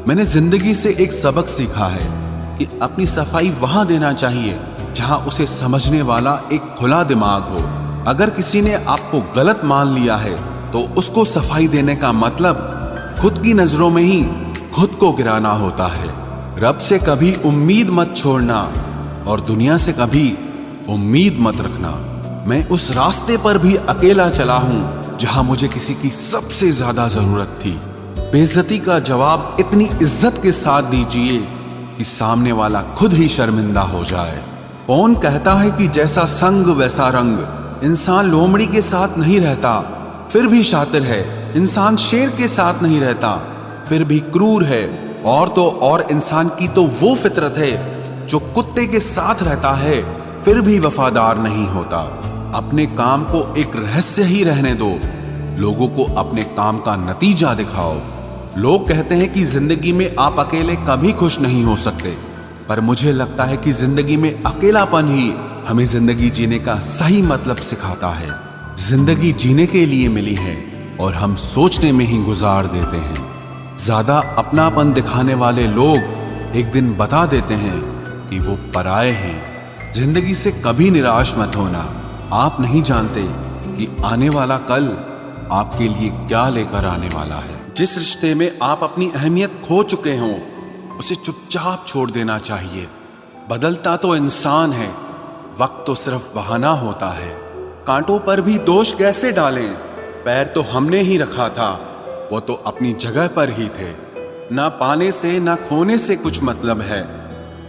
मैंने जिंदगी से एक सबक सीखा है कि अपनी सफाई वहां देना चाहिए जहां उसे समझने वाला एक खुला दिमाग हो। अगर किसी ने आपको गलत मान लिया है तो उसको सफाई देने का मतलब खुद की नजरों में ही खुद को गिराना होता है। रब से कभी उम्मीद मत छोड़ना और दुनिया से कभी उम्मीद मत रखना। मैं उस रास्ते पर भी अकेला चला हूं जहां मुझे किसी की सबसे ज्यादा जरूरत थी। बेइज्जती का जवाब इतनी इज्जत के साथ दीजिए कि सामने वाला खुद ही शर्मिंदा हो जाए। कौन कहता है कि जैसा संग वैसा रंग। इंसान लोमड़ी के साथ नहीं रहता फिर भी शातिर है। इंसान शेर के साथ नहीं रहता फिर भी क्रूर है। और तो और इंसान की तो वो फितरत है जो कुत्ते के साथ रहता है फिर भी वफादार नहीं होता। अपने काम को एक रहस्य ही रहने दो, लोगों को अपने काम का नतीजा दिखाओ। लोग कहते हैं कि जिंदगी में आप अकेले कभी खुश नहीं हो सकते, पर मुझे लगता है कि जिंदगी में अकेलापन ही हमें जिंदगी जीने का सही मतलब सिखाता है। जिंदगी जीने के लिए मिली है और हम सोचने में ही गुजार देते हैं। ज्यादा अपनापन दिखाने वाले लोग एक दिन बता देते हैं कि वो पराये हैं। जिंदगी से कभी निराश मत होना। आप नहीं जानते कि आने वाला कल आपके लिए क्या लेकर आने वाला है। जिस रिश्ते में आप अपनी अहमियत खो चुके हों उसे चुपचाप छोड़ देना चाहिए। बदलता तो इंसान है, वक्त तो सिर्फ बहाना होता है। कांटों पर भी दोष कैसे डालें, पैर तो हमने ही रखा था, वो तो अपनी जगह पर ही थे। ना पाने से ना खोने से कुछ मतलब है।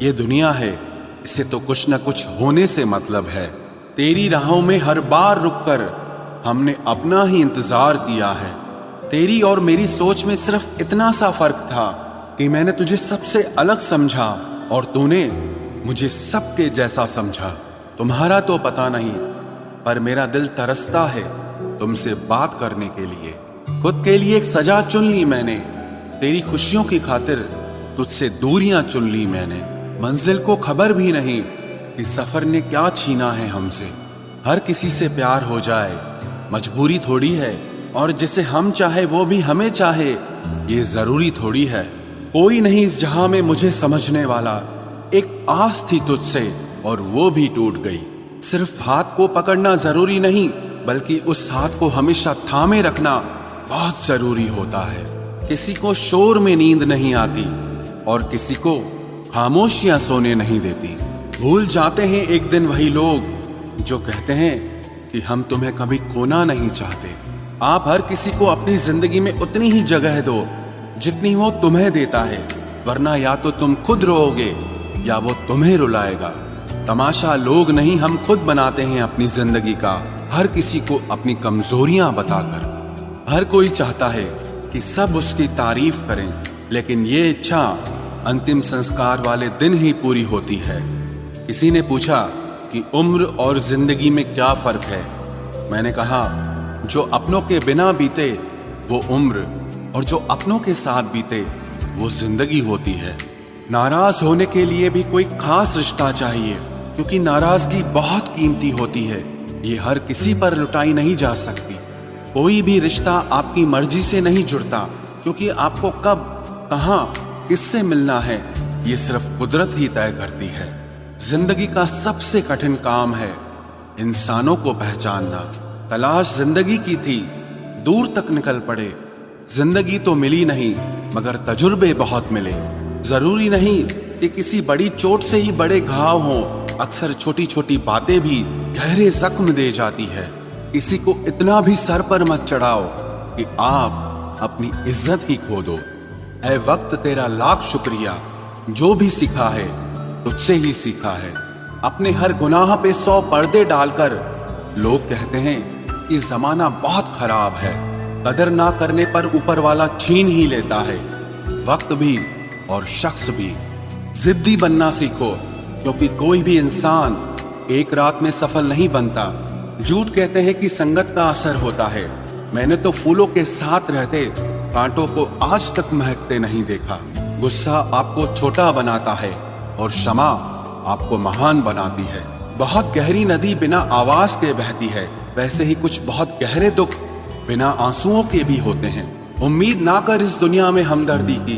ये दुनिया है, इसे तो कुछ न कुछ होने से मतलब है। तेरी राहों में हर बार रुककर हमने अपना ही इंतजार किया है। तेरी और मेरी सोच में सिर्फ इतना सा फर्क था कि मैंने तुझे सबसे अलग समझा और तूने मुझे सबके जैसा समझा। तुम्हारा तो पता नहीं, पर मेरा दिल तरसता है तुमसे बात करने के लिए। खुद के लिए एक सजा चुन ली मैंने, तेरी खुशियों की खातिर तुझसे दूरियां चुन ली मैंने। मंजिल को खबर भी नहीं कि सफर ने क्या छीना है हमसे। हर किसी से प्यार हो जाए मजबूरी थोड़ी है, और जिसे हम चाहे वो भी हमें चाहे ये जरूरी थोड़ी है। कोई नहीं इस जहां में मुझे समझने वाला, एक आस थी तुझसे और वो भी टूट गई। सिर्फ हाथ को पकड़ना जरूरी नहीं, बल्कि उस हाथ को हमेशा थामे रखना बहुत जरूरी होता है। किसी को शोर में नींद नहीं आती और किसी को खामोशियां सोने नहीं देती। भूल जाते हैं एक दिन वही लोग जो कहते हैं कि हम तुम्हें कभी खोना नहीं चाहते। आप हर किसी को अपनी जिंदगी में उतनी ही जगह दो जितनी वो तुम्हें देता है, वरना या तो तुम खुद रोओगे या वो तुम्हें रुलाएगा। तमाशा लोग नहीं, हम खुद बनाते हैं अपनी जिंदगी का, हर किसी को अपनी कमजोरियां बताकर। हर कोई चाहता है कि सब उसकी तारीफ करें, लेकिन ये इच्छा अंतिम संस्कार वाले दिन ही पूरी होती है। किसी ने पूछा कि उम्र और जिंदगी में क्या फर्क है। मैंने कहा, जो अपनों के बिना बीते वो उम्र, और जो अपनों के साथ बीते वो जिंदगी होती है। नाराज होने के लिए भी कोई खास रिश्ता चाहिए, क्योंकि नाराजगी बहुत कीमती होती है। ये हर किसी पर लुटाई नहीं जा सकती। कोई भी रिश्ता आपकी मर्जी से नहीं जुड़ता, क्योंकि आपको कब, कहां, किससे मिलना है ये सिर्फ कुदरत ही तय करती है। जिंदगी का सबसे कठिन काम है इंसानों को पहचानना। तलाश जिंदगी की थी, दूर तक निकल पड़े। जिंदगी तो मिली नहीं, मगर तजुर्बे बहुत मिले। जरूरी नहीं कि किसी बड़ी चोट से ही बड़े घाव हों, अक्सर छोटी छोटी बातें भी गहरे जख्म दे जाती है। किसी को इतना भी सर पर मत चढ़ाओ कि आप अपनी इज्जत ही खो दो। ऐ वक्त तेरा लाख शुक्रिया, जो भी सीखा है तुझसे ही सीखा है। अपने हर गुनाह पे 100 पर्दे डालकर लोग कहते हैं कि जमाना बहुत खराब है। कदर ना करने पर ऊपर वाला छीन ही लेता है, वक्त भी और शख्स भी। जिद्दी बनना सीखो, क्योंकि कोई भी इंसान एक रात में सफल नहीं बनता। झूठ कहते हैं कि संगत का असर होता है। मैंने तो फूलों के साथ रहते कांटों को आज तक महकते नहीं देखा। गुस्सा आपको छोटा बनाता है और क्षमा आपको महान बनाती है। बहुत गहरी नदी बिना आवाज के बहती है, वैसे ही कुछ बहुत गहरे दुख बिना आंसुओं के भी होते हैं। उम्मीद ना कर इस दुनिया में हमदर्दी की,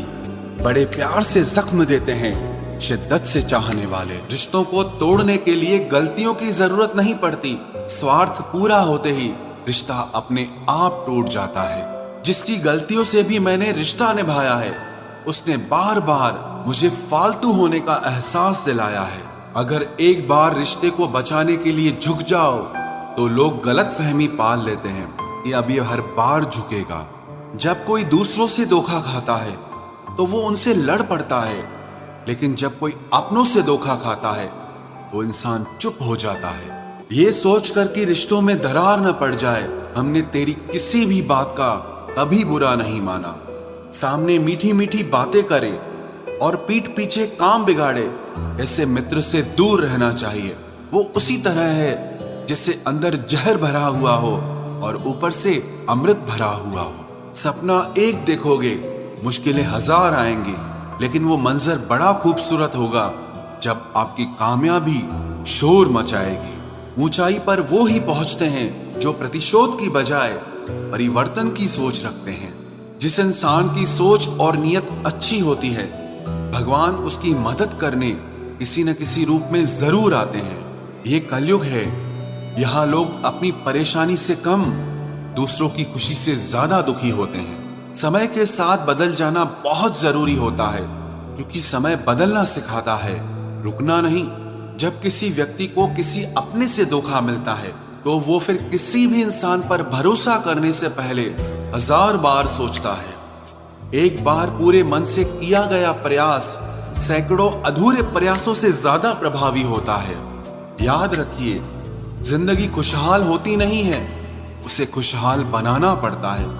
बड़े प्यार से जख्म देते हैं शिद्दत से चाहने वाले। रिश्तों को तोड़ने के लिए गलतियों की जरूरत नहीं पड़ती, स्वार्थ पूरा होते ही रिश्ता अपने आप टूट जाता है। जिसकी गलतियों से भी मैंने रिश्ता निभाया है, उसने बार बार मुझे फालतू होने का एहसास दिलाया है। अगर एक बार रिश्ते को बचाने के लिए झुक जाओ तो लोग गलत फहमी पाल लेते हैं कि अब ये हर बार झुकेगा। जब कोई दूसरों से धोखा खाता है तो वो उनसे लड़ पड़ता है, लेकिन जब कोई अपनों से धोखा खाता है तो इंसान चुप हो जाता है। ये सोचकर कि रिश्तों में दरार न पड़ जाए, हमने तेरी किसी भी बात का कभी बुरा नहीं माना। सामने मीठी मीठी बातें करे और पीठ पीछे काम बिगाड़े, ऐसे मित्र से दूर रहना चाहिए। वो उसी तरह है जैसे अंदर जहर भरा हुआ हो और ऊपर से अमृत भरा हुआ हो। सपना एक देखोगे, मुश्किलें हजार आएंगी, लेकिन वो मंजर बड़ा खूबसूरत होगा जब आपकी कामयाबी शोर मचाएगी। ऊंचाई पर वो ही पहुंचते हैं जो प्रतिशोध की बजाय परिवर्तन की सोच रखते हैं। जिस इंसान की सोच और नीयत अच्छी होती है, भगवान उसकी मदद करने किसी न किसी रूप में जरूर आते हैं। ये कलयुग है, यहाँ लोग अपनी परेशानी से कम दूसरों की खुशी से ज्यादा दुखी होते हैं। समय के साथ बदल जाना बहुत जरूरी होता है, क्योंकि समय बदलना सिखाता है, रुकना नहीं। जब किसी व्यक्ति को किसी अपने से धोखा मिलता है तो वो फिर किसी भी इंसान पर भरोसा करने से पहले हजार बार सोचता है। एक बार पूरे मन से किया गया प्रयास सैकड़ों अधूरे प्रयासों से ज्यादा प्रभावी होता है। याद रखिए, जिंदगी खुशहाल होती नहीं है, उसे खुशहाल बनाना पड़ता है।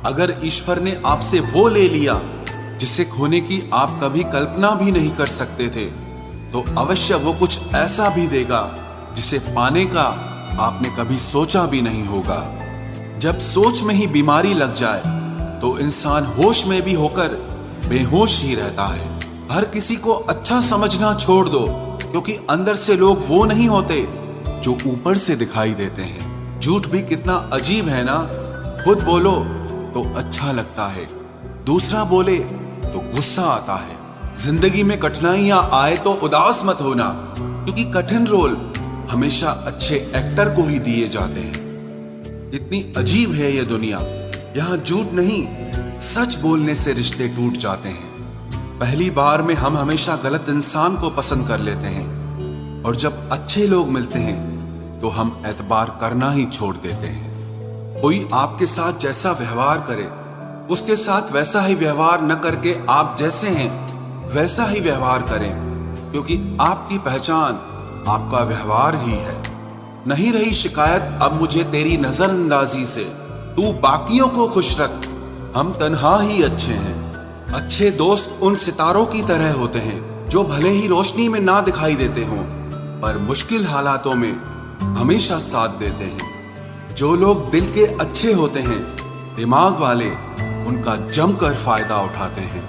अगर ईश्वर ने आपसे वो ले लिया जिसे खोने की आप कभी कल्पना भी नहीं कर सकते थे, तो अवश्य वो कुछ ऐसा भी देगा जिसे पाने का आपने कभी सोचा भी नहीं होगा। जब सोच में ही बीमारी लग जाए तो इंसान होश में भी होकर बेहोश ही रहता है। हर किसी को अच्छा समझना छोड़ दो, क्योंकि अंदर से लोग वो नहीं होते जो ऊपर से दिखाई देते हैं। झूठ भी कितना अजीब है ना, खुद बोलो तो अच्छा लगता है, दूसरा बोले तो गुस्सा आता है। जिंदगी में कठिनाइयां आए तो उदास मत होना, क्योंकि कठिन रोल हमेशा अच्छे एक्टर को ही दिए जाते हैं। इतनी अजीब है ये दुनिया, यहाँ झूठ नहीं सच बोलने से रिश्ते टूट जाते हैं। पहली बार में हम हमेशा गलत इंसान को पसंद कर लेते हैं, और जब अच्छे लोग मिलते हैं तो हम एतबार करना ही छोड़ देते हैं। कोई आपके साथ जैसा व्यवहार करे, उसके साथ वैसा ही व्यवहार न करके आप जैसे हैं वैसा ही व्यवहार करें, क्योंकि आपकी पहचान आपका व्यवहार ही है। नहीं रही शिकायत अब मुझे तेरी नजरअंदाजी से, तू बाकियों को खुश रख, हम तन्हा ही अच्छे हैं। अच्छे दोस्त उन सितारों की तरह होते हैं जो भले ही रोशनी में ना दिखाई देते हों, पर मुश्किल हालातों में हमेशा साथ देते हैं। जो लोग दिल के अच्छे होते हैं, दिमाग वाले उनका जमकर फायदा उठाते हैं।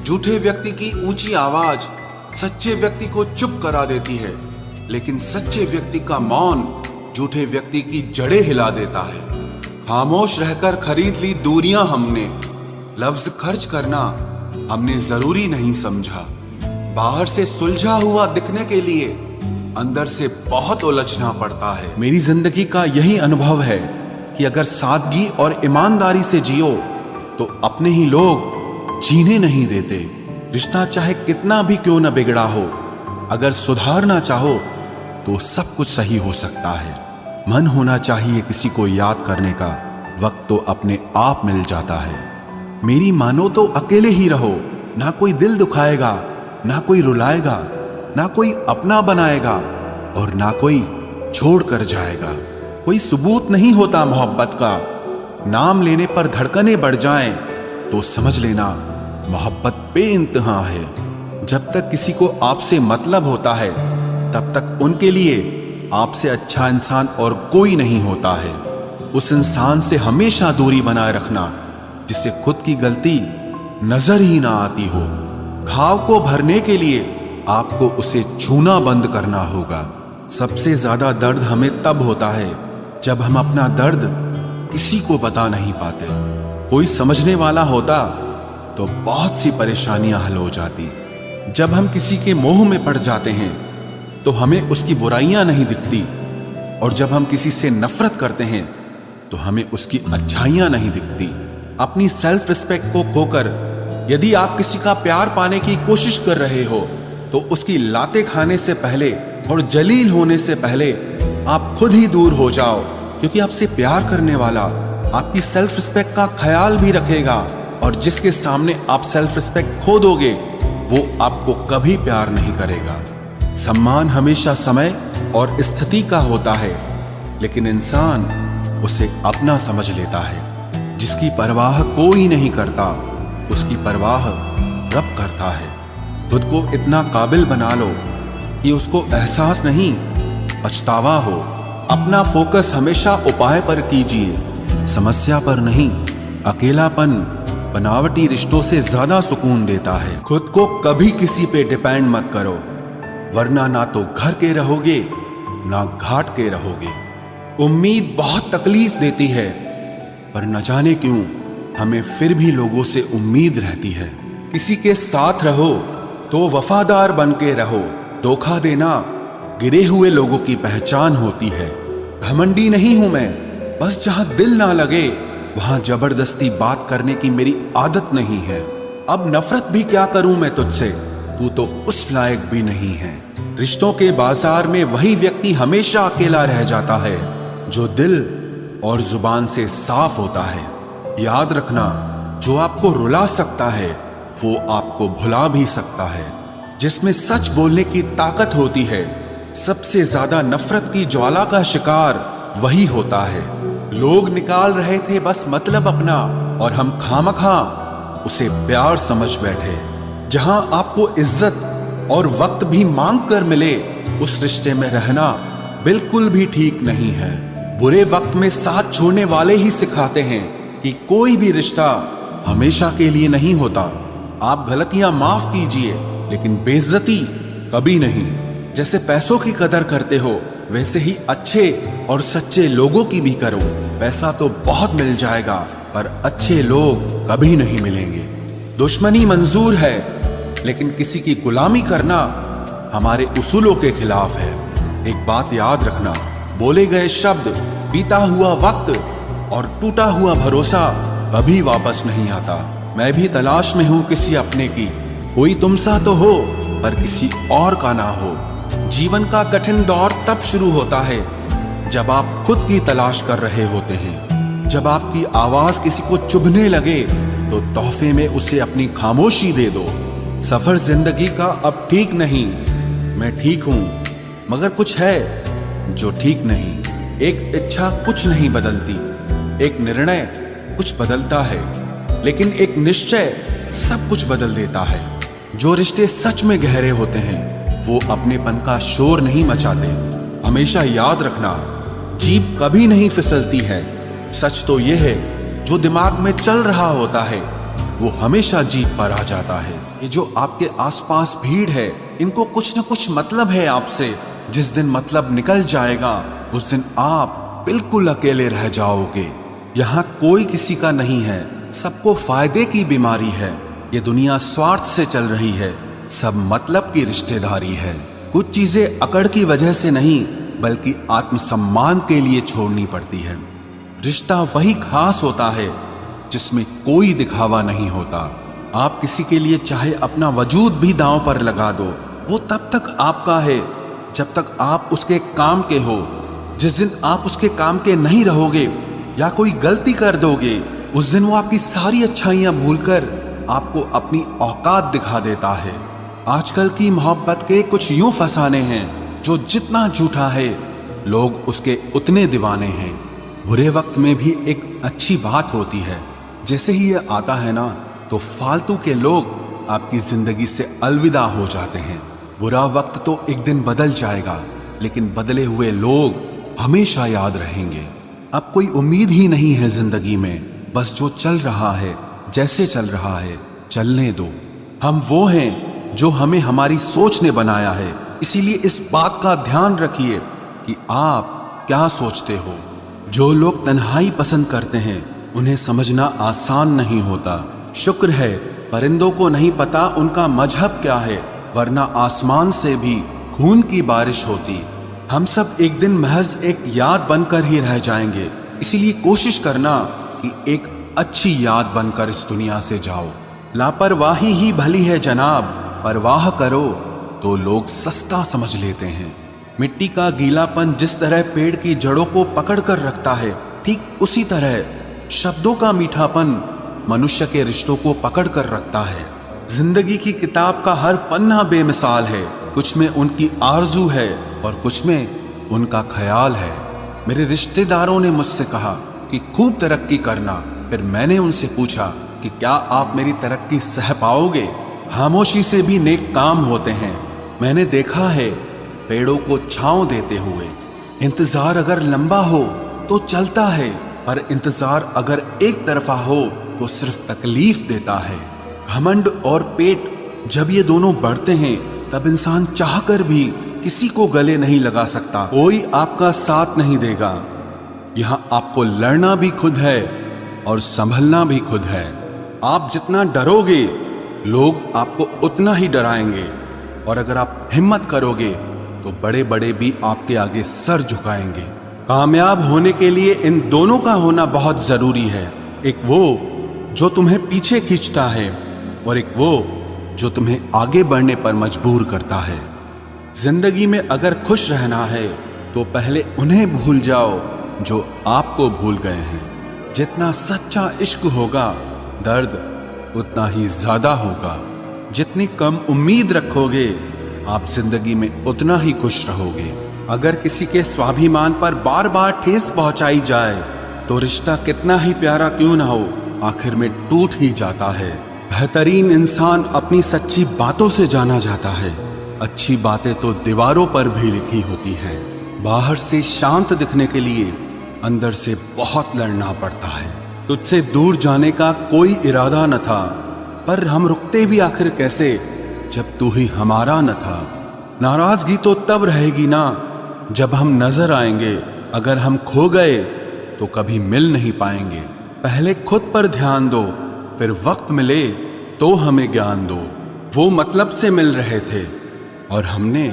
झूठे व्यक्ति की ऊंची आवाज सच्चे व्यक्ति को चुप करा देती है, लेकिन सच्चे व्यक्ति का मौन झूठे व्यक्ति की जड़ें हिला देता है। खामोश रहकर खरीद ली दूरियां हमने, लफ्ज खर्च करना हमने जरूरी नहीं समझा। बाहर से सुलझा हुआ दिखने के लिए अंदर से बहुत उलझना पड़ता है। मेरी जिंदगी का यही अनुभव है कि अगर सादगी और ईमानदारी से जियो तो अपने ही लोग जीने नहीं देते। रिश्ता चाहे कितना भी क्यों न बिगड़ा हो, अगर सुधारना चाहो तो सब कुछ सही हो सकता है। मन होना चाहिए किसी को याद करने का, वक्त तो अपने आप मिल जाता है। मेरी मानो तो अकेले ही रहो, ना कोई दिल दुखाएगा, ना कोई रुलाएगा, ना कोई अपना बनाएगा और ना कोई छोड़ कर जाएगा। कोई सबूत नहीं होता मोहब्बत का, नाम लेने पर धड़कनें बढ़ जाएं तो समझ लेना मोहब्बत बेइंतहा है। जब तक किसी को आपसे मतलब होता है, तब तक उनके लिए आपसे अच्छा इंसान और कोई नहीं होता है। उस इंसान से हमेशा दूरी बनाए रखना जिसे खुद की गलती नजर ही ना आती हो। घाव को भरने के लिए आपको उसे छूना बंद करना होगा। सबसे ज्यादा दर्द हमें तब होता है जब हम अपना दर्द किसी को बता नहीं पाते। कोई समझने वाला होता तो बहुत सी परेशानियां हल हो जाती। जब हम किसी के मोह में पड़ जाते हैं तो हमें उसकी बुराइयां नहीं दिखती, और जब हम किसी से नफरत करते हैं तो हमें उसकी अच्छाइयां नहीं दिखती। अपनी सेल्फ रिस्पेक्ट को खोकर यदि आप किसी का प्यार पाने की कोशिश कर रहे हो तो उसकी लातें खाने से पहले और जलील होने से पहले आप खुद ही दूर हो जाओ, क्योंकि आपसे प्यार करने वाला आपकी सेल्फ रिस्पेक्ट का ख्याल भी रखेगा, और जिसके सामने आप सेल्फ रिस्पेक्ट खो दोगे वो आपको कभी प्यार नहीं करेगा। सम्मान हमेशा समय और स्थिति का होता है, लेकिन इंसान उसे अपना समझ लेता है। जिसकी परवाह कोई नहीं करता उसकी परवाह रब करता है। खुद को इतना काबिल बना लो कि उसको एहसास नहीं पछतावा हो। अपना फोकस हमेशा उपाय पर कीजिए, समस्या पर नहीं। अकेलापन बनावटी रिश्तों से ज्यादा सुकून देता है। खुद को कभी किसी पे डिपेंड मत करो, वरना ना तो घर के रहोगे ना घाट के रहोगे। उम्मीद बहुत तकलीफ देती है, पर न जाने क्यों हमें फिर भी लोगों से उम्मीद रहती है। किसी के साथ रहो तो वफादार बन के रहो। धोखा देना गिरे हुए लोगों की पहचान होती है। घमंडी नहीं हूं मैं, बस जहां दिल ना लगे वहां जबरदस्ती बात करने की मेरी आदत नहीं है। अब नफरत भी क्या करूं मैं तुझसे, तू तो उस लायक भी नहीं है। रिश्तों के बाजार में वही व्यक्ति हमेशा अकेला रह जाता है जो दिल और जुबान से साफ होता है। याद रखना, जो आपको रुला सकता है वो आपको भुला भी सकता है। जिसमें सच बोलने की ताकत होती है, सबसे ज्यादा नफरत की ज्वाला का शिकार वही होता है। लोग निकाल रहे थे बस मतलब अपना, और हम खामखा उसे प्यार समझ बैठे। जहां आपको इज्जत और वक्त भी मांग कर मिले, उस रिश्ते में रहना बिल्कुल भी ठीक नहीं है। बुरे वक्त में साथ छोड़ने वाले ही सिखाते हैं कि कोई भी रिश्ता हमेशा के लिए नहीं होता। आप गलतियां माफ कीजिए, लेकिन बेइज्जती कभी नहीं। जैसे पैसों की कदर करते हो, वैसे ही अच्छे और सच्चे लोगों की भी करो। पैसा तो बहुत मिल जाएगा, पर अच्छे लोग कभी नहीं मिलेंगे। दुश्मनी मंजूर है, लेकिन किसी की गुलामी करना हमारे उसूलों के खिलाफ है। एक बात याद रखना, बोले गए शब्द, बीता हुआ वक्त और टूटा हुआ भरोसा कभी वापस नहीं आता। मैं भी तलाश में हूं किसी अपने की, कोई तुम सा तो हो पर किसी और का ना हो। जीवन का कठिन दौर तब शुरू होता है जब आप खुद की तलाश कर रहे होते हैं। जब आपकी आवाज किसी को चुभने लगे तो तोहफे में उसे अपनी खामोशी दे दो। सफर जिंदगी का अब ठीक नहीं, मैं ठीक हूं, मगर कुछ है जो ठीक नहीं। एक इच्छा कुछ नहीं बदलती, एक निर्णय कुछ बदलता है, लेकिन एक निश्चय सब कुछ बदल देता है। जो रिश्ते सच में गहरे होते हैं वो अपनेपन का शोर नहीं मचाते। हमेशा याद रखना, जीप कभी नहीं फिसलती है। सच तो यह है, जो दिमाग में चल रहा होता है वो हमेशा जीप पर आ जाता है। ये जो आपके आसपास भीड़ है, इनको कुछ न कुछ मतलब है आपसे। जिस दिन मतलब निकल जाएगा उस दिन आप बिल्कुल अकेले रह जाओगे। यहाँ कोई किसी का नहीं है, सबको फायदे की बीमारी है। ये दुनिया स्वार्थ से चल रही है, सब मतलब की रिश्तेदारी है। कुछ चीजें अकड़ की वजह से नहीं, बल्कि आत्मसम्मान के लिए छोड़नी पड़ती है। रिश्ता वही खास होता है जिसमें कोई दिखावा नहीं होता। आप किसी के लिए चाहे अपना वजूद भी दांव पर लगा दो, वो तब तक आपका है जब तक आप उसके काम के हो। जिस दिन आप उसके काम के नहीं रहोगे या कोई गलती कर दोगे, उस दिन वो आपकी सारी अच्छाइयां भूलकर आपको अपनी औकात दिखा देता है। आजकल की मोहब्बत के कुछ यूं फसाने हैं, जो जितना झूठा है लोग उसके उतने दीवाने हैं। बुरे वक्त में भी एक अच्छी बात होती है, जैसे ही ये आता है ना, तो फालतू के लोग आपकी जिंदगी से अलविदा हो जाते हैं। बुरा वक्त तो एक दिन बदल जाएगा, लेकिन बदले हुए लोग हमेशा याद रहेंगे। अब कोई उम्मीद ही नहीं है जिंदगी में, बस जो चल रहा है, जैसे चल रहा है, चलने दो। हम वो हैं जो हमें हमारी सोच ने बनाया है, इसीलिए इस बात का ध्यान रखिए कि आप क्या सोचते हो। जो लोग तन्हाई पसंद करते हैं उन्हें समझना आसान नहीं होता। शुक्र है परिंदों को नहीं पता उनका मजहब क्या है, वरना आसमान से भी खून की बारिश होती। हम सब एक दिन महज एक याद बनकर ही रह जाएंगे, इसीलिए कोशिश करना कि एक अच्छी याद बनकर इस दुनिया से जाओ। लापरवाही ही भली है जनाब, परवाह करो तो लोग सस्ता समझ लेते हैं। मिट्टी का गीलापन जिस तरह पेड़ की जड़ों को पकड़ कर रखता है, ठीक उसी तरह शब्दों का मीठापन मनुष्य के रिश्तों को पकड़ कर रखता है। जिंदगी की किताब का हर पन्ना बेमिसाल है, कुछ में उनकी आरजू है और कुछ में उनका ख्याल है। मेरे रिश्तेदारों ने मुझसे कहा कि खूब तरक्की करना, फिर मैंने उनसे पूछा कि क्या आप मेरी तरक्की सह पाओगे? खामोशी से भी नेक काम होते हैं। मैंने देखा है पेड़ों को छांव देते हुए। इंतजार अगर लंबा हो तो चलता है, पर इंतजार अगर एक तरफा हो तो सिर्फ तकलीफ देता है। घमंड और पेट जब ये दोनों बढ़ते हैं तब इंसान चाहकर भी किसी को गले नहीं लगा सकता। कोई आपका साथ नहीं देगा। यहाँ आपको लड़ना भी खुद है और संभलना भी खुद है। आप जितना डरोगे लोग आपको उतना ही डराएंगे, और अगर आप हिम्मत करोगे तो बड़े बड़े भी आपके आगे सर झुकाएंगे। कामयाब होने के लिए इन दोनों का होना बहुत जरूरी है। एक वो जो तुम्हें पीछे खींचता है और एक वो जो तुम्हें आगे बढ़ने पर मजबूर करता है। जिंदगी में अगर खुश रहना है तो पहले उन्हें भूल जाओ जो आपको भूल गए हैं। जितना सच्चा इश्क होगा दर्द उतना ही ज्यादा होगा। जितनी कम उम्मीद रखोगे आप जिंदगी में उतना ही खुश रहोगे। अगर किसी के स्वाभिमान पर बार बार ठेस पहुंचाई जाए तो रिश्ता कितना ही प्यारा क्यों ना हो, आखिर में टूट ही जाता है। बेहतरीन इंसान अपनी सच्ची बातों से जाना जाता है। अच्छी बातें तो दीवारों पर भी लिखी होती हैं। बाहर से शांत दिखने के लिए अंदर से बहुत लड़ना पड़ता है। तुझसे दूर जाने का कोई इरादा न था, पर हम रुकते भी आखिर कैसे जब तू ही हमारा न था। नाराजगी तो तब रहेगी ना जब हम नजर आएंगे। अगर हम खो गए तो कभी मिल नहीं पाएंगे। पहले खुद पर ध्यान दो, फिर वक्त मिले तो हमें ज्ञान दो। वो मतलब से मिल रहे थे और हमने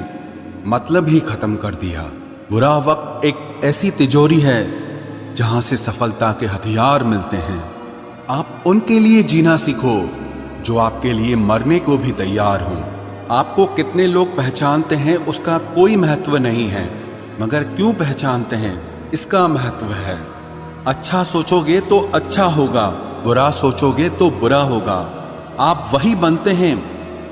मतलब ही खत्म कर दिया। बुरा वक्त एक ऐसी तिजोरी है जहां से सफलता के हथियार मिलते हैं। आप उनके लिए जीना सीखो जो आपके लिए मरने को भी तैयार हों। आपको कितने लोग पहचानते हैं उसका कोई महत्व नहीं है, मगर क्यों पहचानते हैं इसका महत्व है। अच्छा सोचोगे तो अच्छा होगा, बुरा सोचोगे तो बुरा होगा। आप वही बनते हैं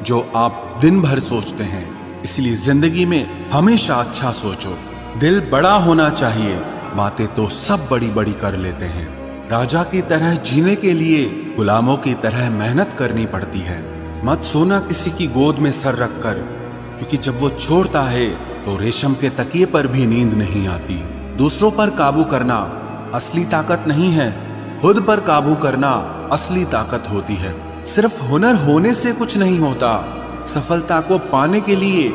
जो आप दिन भर सोचते हैं। इसलिए जिंदगी में हमेशा अच्छा सोचो। दिल बड़ा होना चाहिए, बातें तो सब बड़ी बड़ी कर लेते हैं। राजा की तरह जीने के लिए गुलामों की तरह मेहनत करनी पड़ती है। मत सोना किसी की गोद में सर रखकर, क्योंकि जब वो छोड़ता है तो रेशम के तकिए पर भी नींद नहीं आती। दूसरों पर काबू करना असली ताकत नहीं है, खुद पर काबू करना असली ताकत होती है। सिर्फ हुनर होने से कुछ नहीं होता। सफलता को पाने के लिए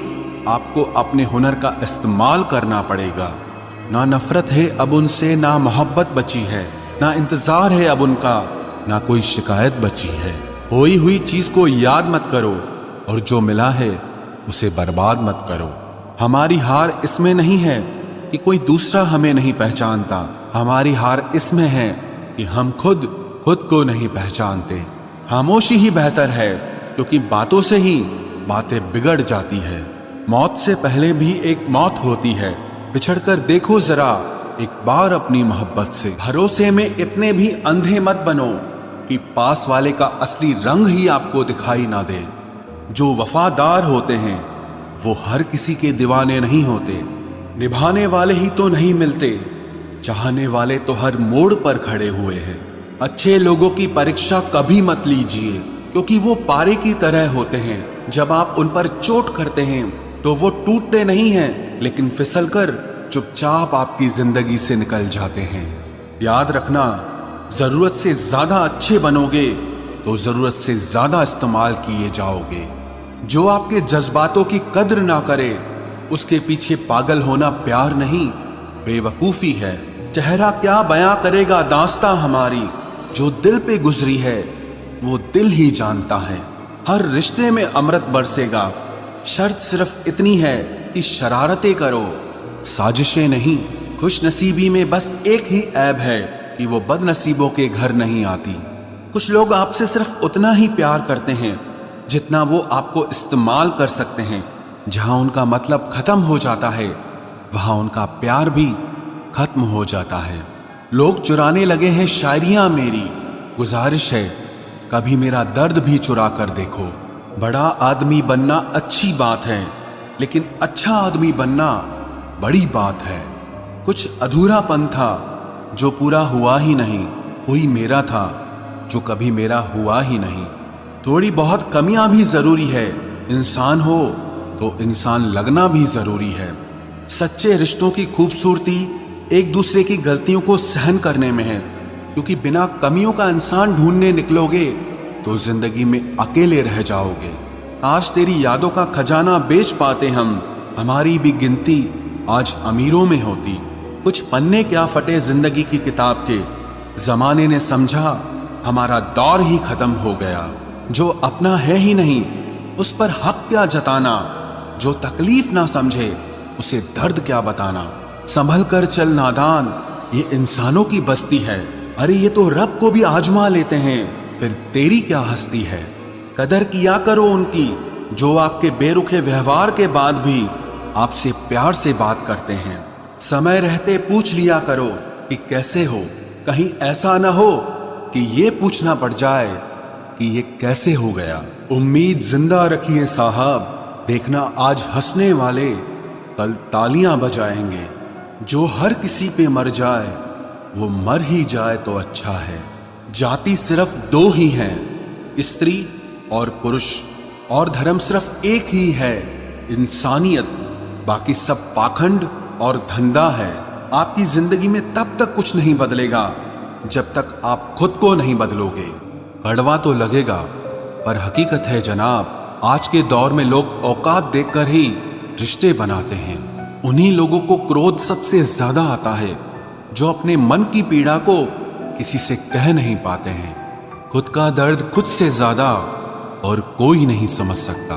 आपको अपने हुनर का इस्तेमाल करना पड़ेगा। ना नफरत है अब उनसे, ना मोहब्बत बची है, ना इंतजार है अब उनका, ना कोई शिकायत बची है। खोई हुई चीज को याद मत करो और जो मिला है उसे बर्बाद मत करो। हमारी हार इसमें नहीं है कि कोई दूसरा हमें नहीं पहचानता। हमारी हार इसमें है कि हम खुद को नहीं पहचानते। खामोशी ही बेहतर है, क्योंकि बातों से ही बातें बिगड़ जाती है। मौत से पहले भी एक मौत होती है। बिछड़कर देखो जरा एक बार अपनी मोहब्बत से। भरोसे में इतने भी अंधे मत बनो कि पास वाले का असली रंग ही आपको दिखाई ना दे। जो वफादार होते हैं वो हर किसी के दीवाने नहीं होते। निभाने वाले ही तो नहीं मिलते, चाहने वाले तो हर मोड़ पर खड़े हुए हैं। अच्छे लोगों की परीक्षा कभी मत लीजिए, क्योंकि वो पारे की तरह होते हैं। जब आप उन पर चोट करते हैं तो वो टूटते नहीं हैं, लेकिन फिसलकर चुपचाप आपकी जिंदगी से निकल जाते हैं। याद रखना, जरूरत से ज्यादा अच्छे बनोगे तो जरूरत से ज्यादा इस्तेमाल किए जाओगे। जो आपके जज्बातों की कद्र ना करे उसके पीछे पागल होना प्यार नहीं, बेवकूफी है। चेहरा क्या बयां करेगा दास्तां हमारी, जो दिल पे गुजरी है वो दिल ही जानता है। हर रिश्ते में अमृत बरसेगा, शर्त सिर्फ इतनी है कि शरारतें करो, साजिशें नहीं। खुश नसीबी में बस एक ही ऐब है कि वो बदनसीबों के घर नहीं आती। कुछ लोग आपसे सिर्फ उतना ही प्यार करते हैं जितना वो आपको इस्तेमाल कर सकते हैं। जहां उनका मतलब खत्म हो जाता है, वहां उनका प्यार भी खत्म हो जाता है। लोग चुराने लगे हैं शायरियां मेरी, गुजारिश है कभी मेरा दर्द भी चुरा कर देखो। बड़ा आदमी बनना अच्छी बात है, लेकिन अच्छा आदमी बनना बड़ी बात है। कुछ अधूरापन था जो पूरा हुआ ही नहीं, कोई मेरा था जो कभी मेरा हुआ ही नहीं। थोड़ी बहुत कमियां भी जरूरी है, इंसान हो तो इंसान लगना भी जरूरी है। सच्चे रिश्तों की खूबसूरती एक दूसरे की गलतियों को सहन करने में है, क्योंकि बिना कमियों का इंसान ढूंढने निकलोगे तो जिंदगी में अकेले रह जाओगे। आज तेरी यादों का खजाना बेच पाते हम, हमारी भी गिनती आज अमीरों में होती। कुछ पन्ने क्या फटे जिंदगी की किताब के, जमाने ने समझा हमारा दौर ही खत्म हो गया। जो अपना है ही नहीं उस पर हक क्या जताना, जो तकलीफ ना समझे उसे दर्द क्या बताना। संभल कर चल नादान, ये इंसानों की बस्ती है। अरे ये तो रब को भी आजमा लेते हैं, फिर तेरी क्या हस्ती है। कदर किया करो उनकी जो आपके बेरुखे व्यवहार के बाद भी आपसे प्यार से बात करते हैं। समय रहते पूछ लिया करो कि कैसे हो, कहीं ऐसा ना हो कि ये पूछना पड़ जाए कि ये कैसे हो गया। उम्मीद जिंदा रखिए साहब, देखना आज हंसने वाले कल तालियां बजाएंगे। जो हर किसी पे मर जाए वो मर ही जाए तो अच्छा है। जाति सिर्फ दो ही हैं, स्त्री और पुरुष, और धर्म सिर्फ एक ही है, इंसानियत। बाकी सब पाखंड और धंधा है। आपकी जिंदगी में तब तक कुछ नहीं बदलेगा जब तक आप खुद को नहीं बदलोगे। कड़वा तो लगेगा पर हकीकत है जनाब, आज के दौर में लोग औकात देखकर ही रिश्ते बनाते हैं। उन्हीं लोगों को क्रोध सबसे ज्यादा आता है जो अपने मन की पीड़ा को किसी से कह नहीं पाते हैं। खुद का दर्द खुद से ज्यादा और कोई नहीं समझ सकता।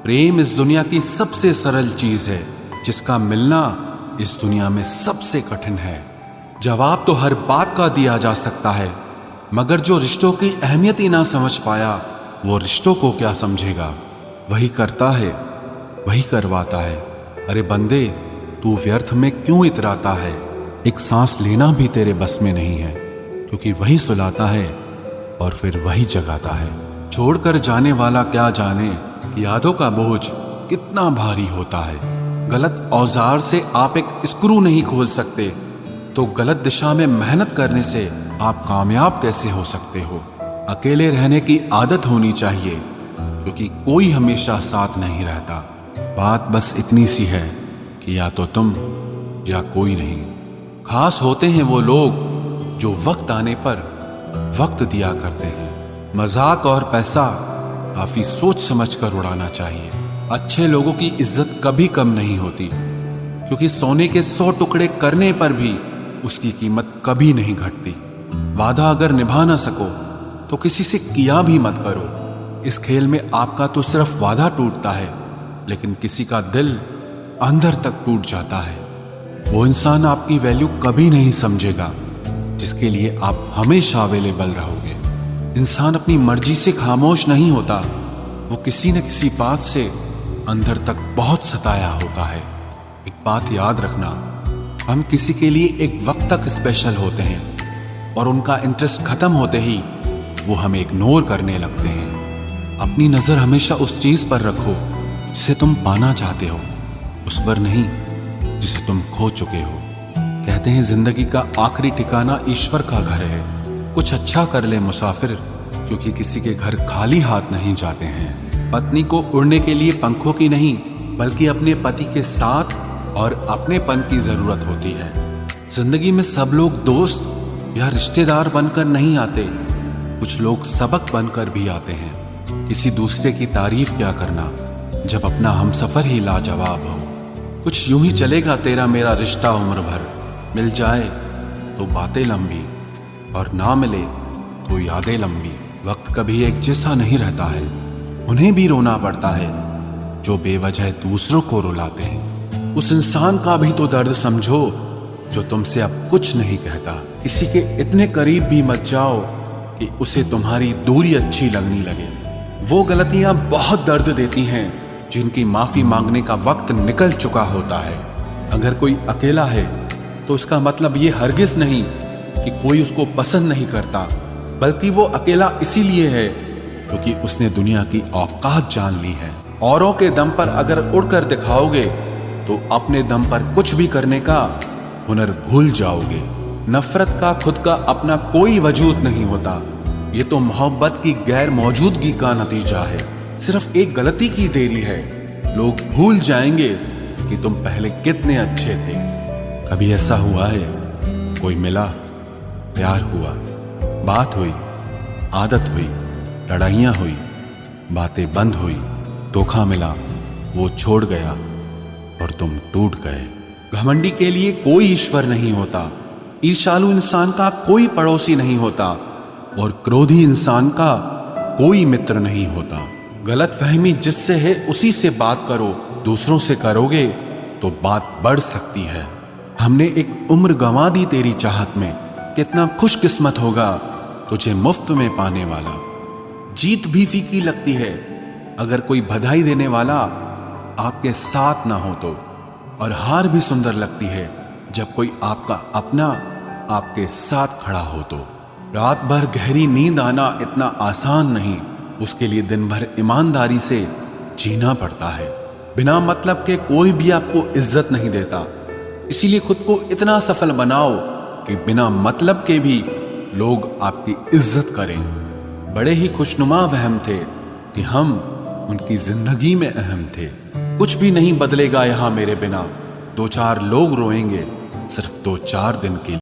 प्रेम इस दुनिया की सबसे सरल चीज है, जिसका मिलना इस दुनिया में सबसे कठिन है। जवाब तो हर बात का दिया जा सकता है, मगर जो रिश्तों की अहमियत ही ना समझ पाया वो रिश्तों को क्या समझेगा। वही करता है वही करवाता है। अरे बंदे, तू व्यर्थ में क्यों इतराता है। एक सांस लेना भी तेरे बस में नहीं है, क्योंकि वही सुलाता है और फिर वही जगाता है। छोड़कर जाने वाला क्या जाने कि यादों का बोझ कितना भारी होता है। गलत औजार से आप एक स्क्रू नहीं खोल सकते, तो गलत दिशा में मेहनत करने से आप कामयाब कैसे हो सकते हो। अकेले रहने की आदत होनी चाहिए, क्योंकि कोई हमेशा साथ नहीं रहता। बात बस इतनी सी है कि या तो तुम या कोई नहीं। खास होते हैं वो लोग जो वक्त आने पर वक्त दिया करते हैं। मजाक और पैसा काफी सोच समझ कर उड़ाना चाहिए। अच्छे लोगों की इज्जत कभी कम नहीं होती, क्योंकि सोने के 100 टुकड़े करने पर भी उसकी कीमत कभी नहीं घटती। वादा अगर निभा ना सको तो किसी से किया भी मत करो। इस खेल में आपका तो सिर्फ वादा टूटता है, लेकिन किसी का दिल अंदर तक टूट जाता है। वो इंसान आपकी वैल्यू कभी नहीं समझेगा जिसके लिए आप हमेशा अवेलेबल रहोगे। इंसान अपनी मर्जी से खामोश नहीं होता, वो किसी न किसी बात से अंदर तक बहुत सताया होता है। एक बात याद रखना, हम किसी के लिए एक वक्त तक स्पेशल होते हैं और उनका इंटरेस्ट खत्म होते ही वो हमें इग्नोर करने लगते हैं। अपनी नजर हमेशा उस चीज पर रखो जिसे तुम पाना चाहते हो, उस पर नहीं जिसे तुम खो चुके हो। कहते हैं जिंदगी का आखिरी ठिकाना ईश्वर का घर है। कुछ अच्छा कर ले मुसाफिर, क्योंकि किसी के घर खाली हाथ नहीं जाते हैं। पत्नी को उड़ने के लिए पंखों की नहीं, बल्कि अपने पति के साथ और अपनेपन की जरूरत होती है। जिंदगी में सब लोग दोस्त या रिश्तेदार बनकर नहीं आते, कुछ लोग सबक बनकर भी आते हैं। किसी दूसरे की तारीफ क्या करना जब अपना हमसफर ही लाजवाब हो। कुछ यूं ही चलेगा तेरा मेरा रिश्ता उम्र भर, मिल जाए तो बातें लंबी और ना मिले तो यादें लंबी। वक्त कभी एक जैसा नहीं रहता है। उन्हें भी रोना पड़ता है जो बेवजह दूसरों को रुलाते हैं। उस इंसान का भी तो दर्द समझो जो तुमसे अब कुछ नहीं कहता। किसी के इतने करीब भी मत जाओ कि उसे तुम्हारी दूरी अच्छी लगने लगे। वो गलतियां बहुत दर्द देती हैं जिनकी माफी मांगने का वक्त निकल चुका होता है। अगर कोई अकेला है तो उसका मतलब ये हरगिज नहीं कि कोई उसको पसंद नहीं करता, बल्कि वो अकेला इसीलिए है क्योंकि उसने दुनिया की औकात जान ली है। औरों के दम पर अगर उड़कर दिखाओगे तो अपने दम पर कुछ भी करने का हुनर भूल जाओगे। नफरत का खुद का अपना कोई वजूद नहीं होता। ये तो मोहब्बत की गैर मौजूदगी का नतीजा है। सिर्फ एक गलती की देरी है। लोग भूल जाएंगे कि तुम पहले कितने अच्छे थे। कभी ऐसा हुआ है कोई मिला, प्यार हुआ, बात हुई, आदत हुई, लड़ाइयाँ हुई, बातें बंद हुई, धोखा मिला, वो छोड़ गया और तुम टूट गए। घमंडी के लिए कोई ईश्वर नहीं होता। ईर्ष्यालु इंसान का कोई पड़ोसी नहीं होता और क्रोधी इंसान का कोई मित्र नहीं होता। गलतफहमी जिससे है उसी से बात करो। दूसरों से करोगे तो बात बढ़ सकती है। हमने एक उम्र गंवा दी तेरी चाहत में। कितना खुशकिस्मत होगा तुझे मुफ्त में पाने वाला। जीत भी फीकी लगती है अगर कोई बधाई देने वाला आपके साथ ना हो तो, और हार भी सुंदर लगती है जब कोई आपका अपना आपके साथ खड़ा हो तो। रात भर गहरी नींद आना इतना आसान नहीं। उसके लिए दिन भर ईमानदारी से जीना पड़ता है। बिना मतलब के कोई भी आपको इज्जत नहीं देता। इसीलिए खुद को इतना सफल बनाओ कि बिना मतलब के भी लोग आपकी इज्जत करें। बड़े ही खुशनुमा वहम थे कि हम उनकी जिंदगी में अहम थे। कुछ भी नहीं बदलेगा यहाँ मेरे बिना। दो चार लोग रोएंगे सिर्फ 2-4 दिन के लिए।